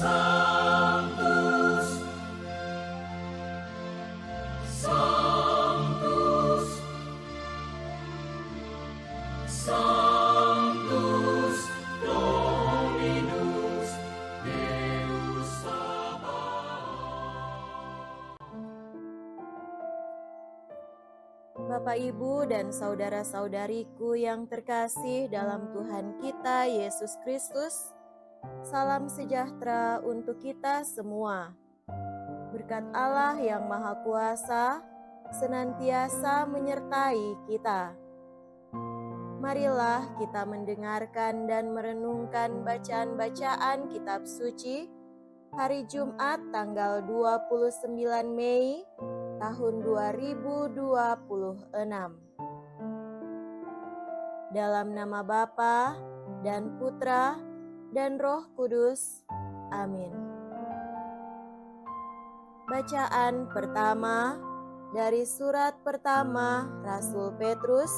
Sanctus, Sanctus, Sanctus Dominus Deus Sabaoth. Bapak, Ibu, dan saudara-saudariku yang terkasih dalam Tuhan kita Yesus Kristus, salam sejahtera untuk kita semua. Berkat Allah yang Maha Kuasa senantiasa menyertai kita. Marilah kita mendengarkan dan merenungkan bacaan-bacaan kitab suci hari Jumat tanggal 29 Mei tahun 2026. Dalam nama Bapa dan Putra dan Roh Kudus. Amin. Bacaan pertama dari surat pertama Rasul Petrus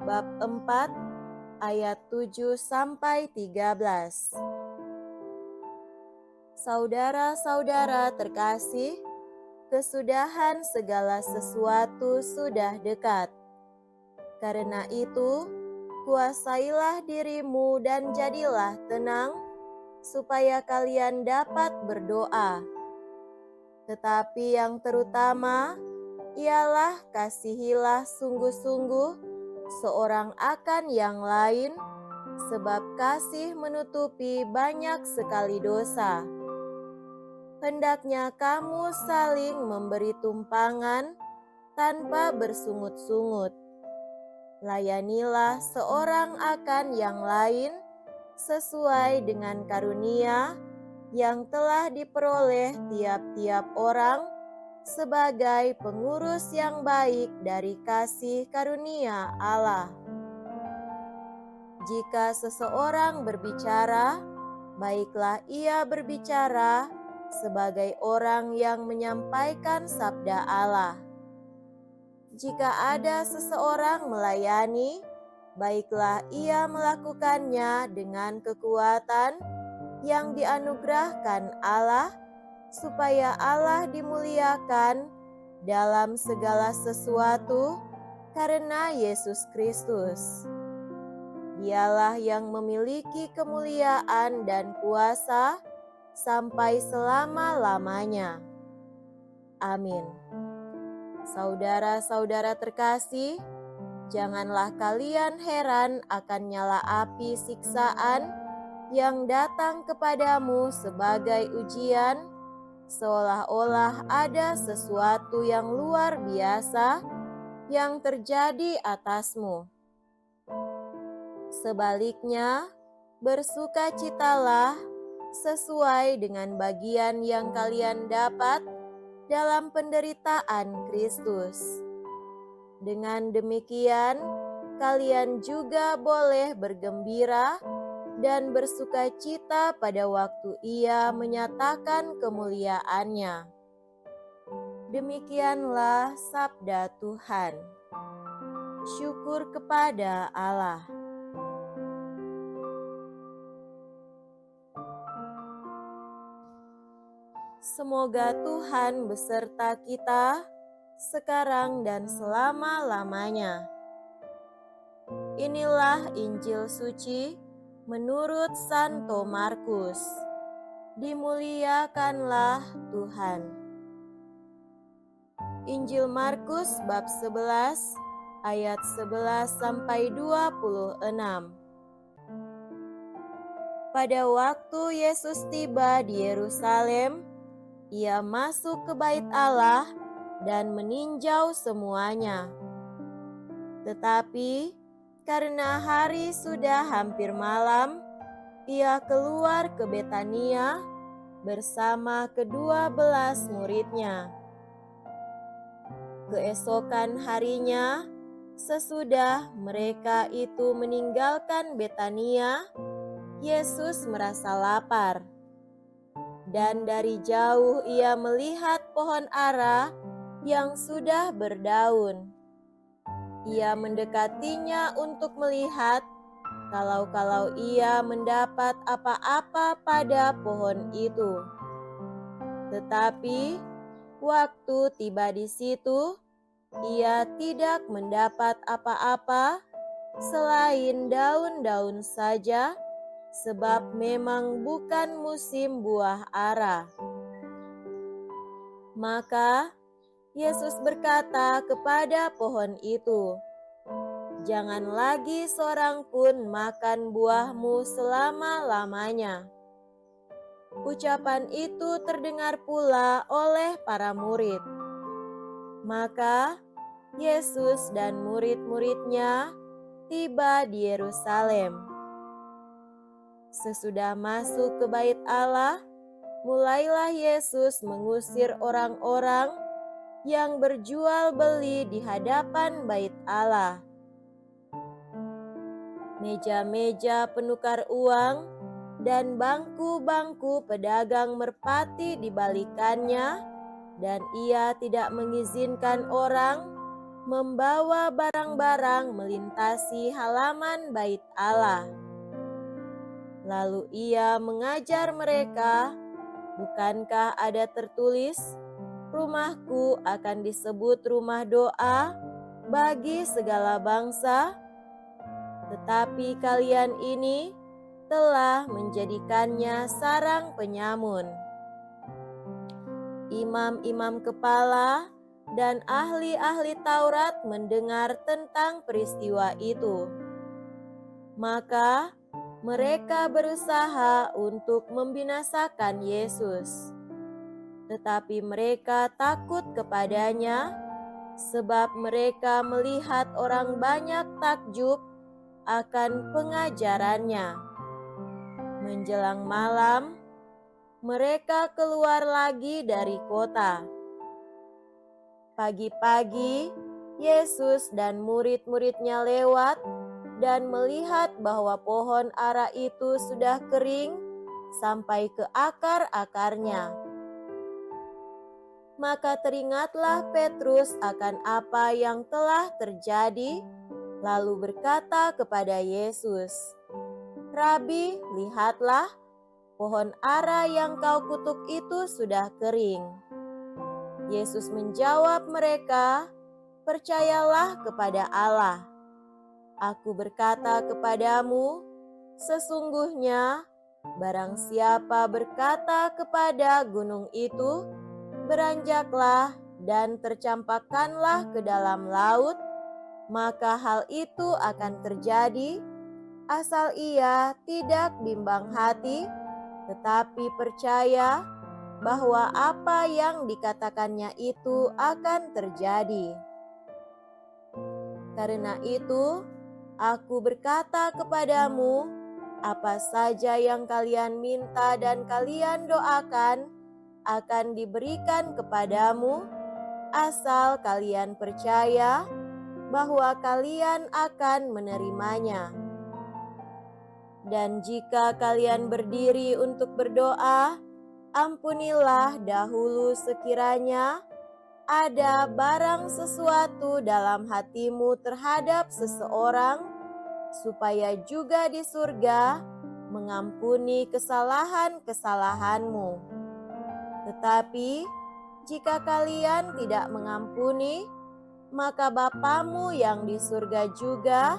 bab 4 ayat 7 sampai 13. Saudara-saudara terkasih, kesudahan segala sesuatu sudah dekat. Karena itu, kuasailah dirimu dan jadilah tenang, supaya kalian dapat berdoa. Tetapi yang terutama, ialah kasihilah sungguh-sungguh seorang akan yang lain, sebab kasih menutupi banyak sekali dosa. Hendaknya kamu saling memberi tumpangan tanpa bersungut-sungut. Layanilah seorang akan yang lain sesuai dengan karunia yang telah diperoleh tiap-tiap orang sebagai pengurus yang baik dari kasih karunia Allah. Jika seseorang berbicara, baiklah ia berbicara sebagai orang yang menyampaikan sabda Allah. Jika ada seseorang melayani, baiklah ia melakukannya dengan kekuatan yang dianugerahkan Allah, supaya Allah dimuliakan dalam segala sesuatu karena Yesus Kristus. Dialah yang memiliki kemuliaan dan kuasa sampai selama-lamanya. Amin. Saudara-saudara terkasih, janganlah kalian heran akan nyala api siksaan yang datang kepadamu sebagai ujian, seolah-olah ada sesuatu yang luar biasa yang terjadi atasmu. Sebaliknya, bersukacitalah sesuai dengan bagian yang kalian dapat dalam penderitaan Kristus. Dengan demikian, kalian juga boleh bergembira dan bersukacita pada waktu Ia menyatakan kemuliaannya. Demikianlah sabda Tuhan. Syukur kepada Allah. Semoga Tuhan beserta kita sekarang dan selama-lamanya. Inilah Injil suci menurut Santo Markus. Dimuliakanlah Tuhan. Injil Markus bab 11 ayat 11 sampai 26. Pada waktu Yesus tiba di Yerusalem, Ia masuk ke bait Allah dan meninjau semuanya. Tetapi karena hari sudah hampir malam, Ia keluar ke Betania bersama ke-12 muridnya. Keesokan harinya, sesudah mereka itu meninggalkan Betania, Yesus merasa lapar. Dan dari jauh Ia melihat pohon ara yang sudah berdaun. Ia mendekatinya untuk melihat, kalau-kalau ia mendapat apa-apa pada pohon itu. Tetapi waktu tiba di situ, ia tidak mendapat apa-apa selain daun-daun saja, sebab memang bukan musim buah ara. Maka Yesus berkata kepada pohon itu, "Jangan lagi seorang pun makan buahmu selama-lamanya." Ucapan itu terdengar pula oleh para murid. Maka Yesus dan murid-muridnya tiba di Yerusalem. Sesudah masuk ke bait Allah, mulailah Yesus mengusir orang-orang yang berjual beli di hadapan bait Allah. Meja-meja penukar uang dan bangku-bangku pedagang merpati dibalikannya, dan ia tidak mengizinkan orang membawa barang-barang melintasi halaman bait Allah. Lalu ia mengajar mereka, "Bukankah ada tertulis, rumahku akan disebut rumah doa bagi segala bangsa? Tetapi kalian ini telah menjadikannya sarang penyamun." Imam-imam kepala dan ahli-ahli Taurat mendengar tentang peristiwa itu. Maka mereka berusaha untuk membinasakan Yesus. Tetapi mereka takut kepadanya, sebab mereka melihat orang banyak takjub akan pengajarannya. Menjelang malam, mereka keluar lagi dari kota. Pagi-pagi, Yesus dan murid-muridnya lewat dan melihat bahwa pohon ara itu sudah kering sampai ke akar-akarnya. Maka teringatlah Petrus akan apa yang telah terjadi, lalu berkata kepada Yesus, "Rabi, lihatlah, pohon ara yang kau kutuk itu sudah kering." Yesus menjawab mereka, "Percayalah kepada Allah. Aku berkata kepadamu, sesungguhnya barang siapa berkata kepada gunung itu, 'Beranjaklah dan tercampakkanlah ke dalam laut,' maka hal itu akan terjadi, asal ia tidak bimbang hati, tetapi percaya bahwa apa yang dikatakannya itu akan terjadi. Karena itu, aku berkata kepadamu, apa saja yang kalian minta dan kalian doakan akan diberikan kepadamu, asal kalian percaya bahwa kalian akan menerimanya. Dan jika kalian berdiri untuk berdoa, ampunilah dahulu sekiranya ada barang sesuatu dalam hatimu terhadap seseorang, supaya juga di surga mengampuni kesalahan-kesalahanmu. Tetapi jika kalian tidak mengampuni, maka Bapamu yang di surga juga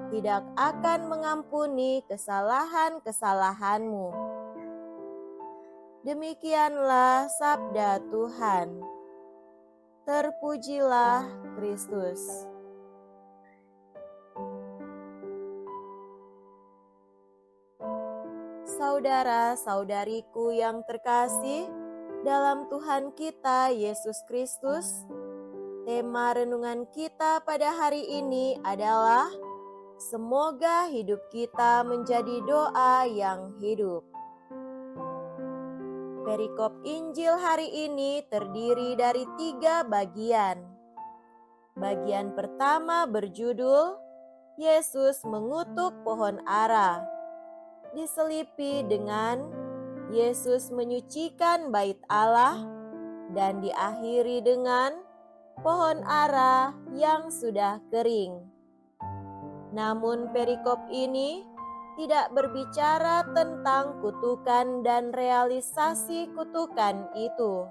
tidak akan mengampuni kesalahan-kesalahanmu." Demikianlah sabda Tuhan. Terpujilah Kristus. Saudara-saudariku yang terkasih dalam Tuhan kita Yesus Kristus, tema renungan kita pada hari ini adalah semoga hidup kita menjadi doa yang hidup. Perikop Injil hari ini terdiri dari 3 bagian. Bagian pertama berjudul Yesus mengutuk pohon ara, diselipi dengan Yesus menyucikan bait Allah, dan diakhiri dengan pohon ara yang sudah kering. Namun perikop ini tidak berbicara tentang kutukan dan realisasi kutukan itu.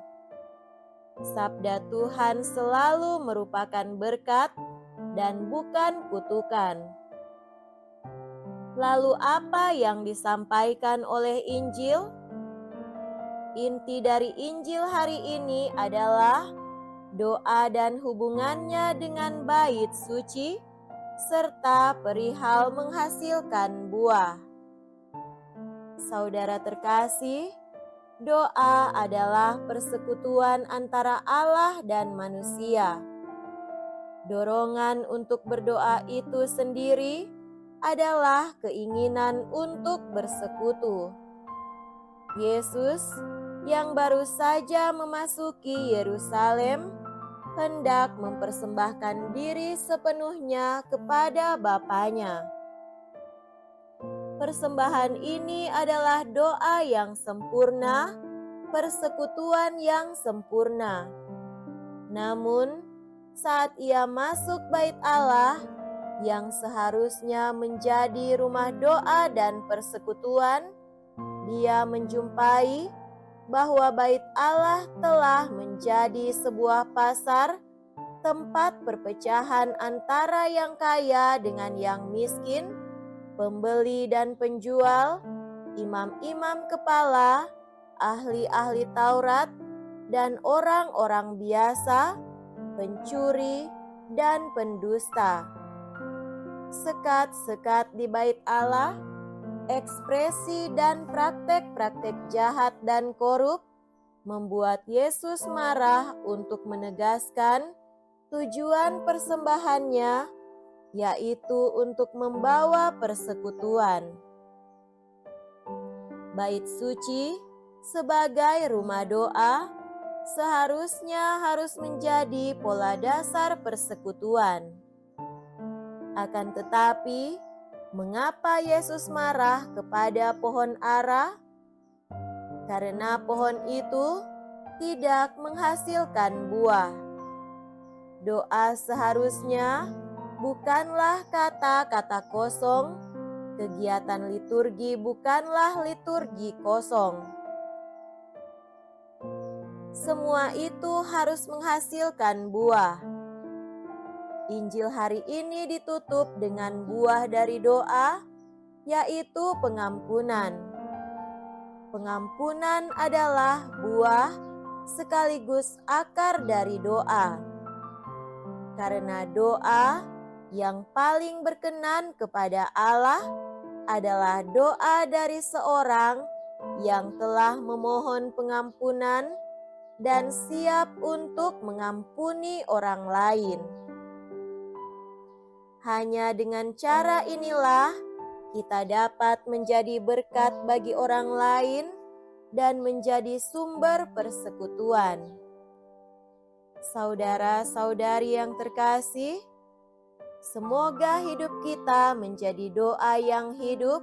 Sabda Tuhan selalu merupakan berkat dan bukan kutukan. Lalu apa yang disampaikan oleh Injil? Inti dari Injil hari ini adalah doa dan hubungannya dengan bait suci, serta perihal menghasilkan buah. Saudara terkasih, doa adalah persekutuan antara Allah dan manusia. Dorongan untuk berdoa itu sendiri adalah keinginan untuk bersekutu. Yesus yang baru saja memasuki Yerusalem hendak mempersembahkan diri sepenuhnya kepada Bapanya. Persembahan ini adalah doa yang sempurna, persekutuan yang sempurna. Namun, saat ia masuk bait Allah, yang seharusnya menjadi rumah doa dan persekutuan, dia menjumpai bahwa bait Allah telah menjadi sebuah pasar, tempat perpecahan antara yang kaya dengan yang miskin, pembeli dan penjual, imam-imam kepala, ahli-ahli Taurat, dan orang-orang biasa, pencuri, dan pendusta. Sekat-sekat di bait Allah, ekspresi dan praktek-praktek jahat dan korup membuat Yesus marah untuk menegaskan tujuan persembahannya, yaitu untuk membawa persekutuan. Bait suci sebagai rumah doa seharusnya harus menjadi pola dasar persekutuan. Akan tetapi, mengapa Yesus marah kepada pohon ara? Karena pohon itu tidak menghasilkan buah. Doa seharusnya bukanlah kata-kata kosong, kegiatan liturgi bukanlah liturgi kosong. Semua itu harus menghasilkan buah. Injil hari ini ditutup dengan buah dari doa, yaitu pengampunan. Pengampunan adalah buah sekaligus akar dari doa. Karena doa yang paling berkenan kepada Allah adalah doa dari seorang yang telah memohon pengampunan dan siap untuk mengampuni orang lain. Hanya dengan cara inilah kita dapat menjadi berkat bagi orang lain dan menjadi sumber persekutuan. Saudara-saudari yang terkasih, semoga hidup kita menjadi doa yang hidup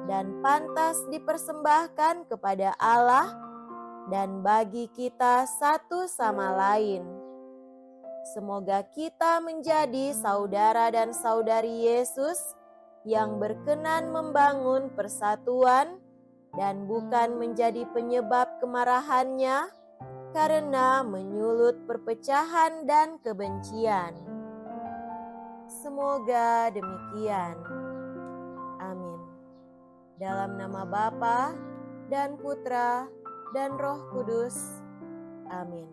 dan pantas dipersembahkan kepada Allah dan bagi kita satu sama lain. Semoga kita menjadi saudara dan saudari Yesus yang berkenan membangun persatuan dan bukan menjadi penyebab kemarahannya karena menyulut perpecahan dan kebencian. Semoga demikian. Amin. Dalam nama Bapa dan Putra dan Roh Kudus. Amin.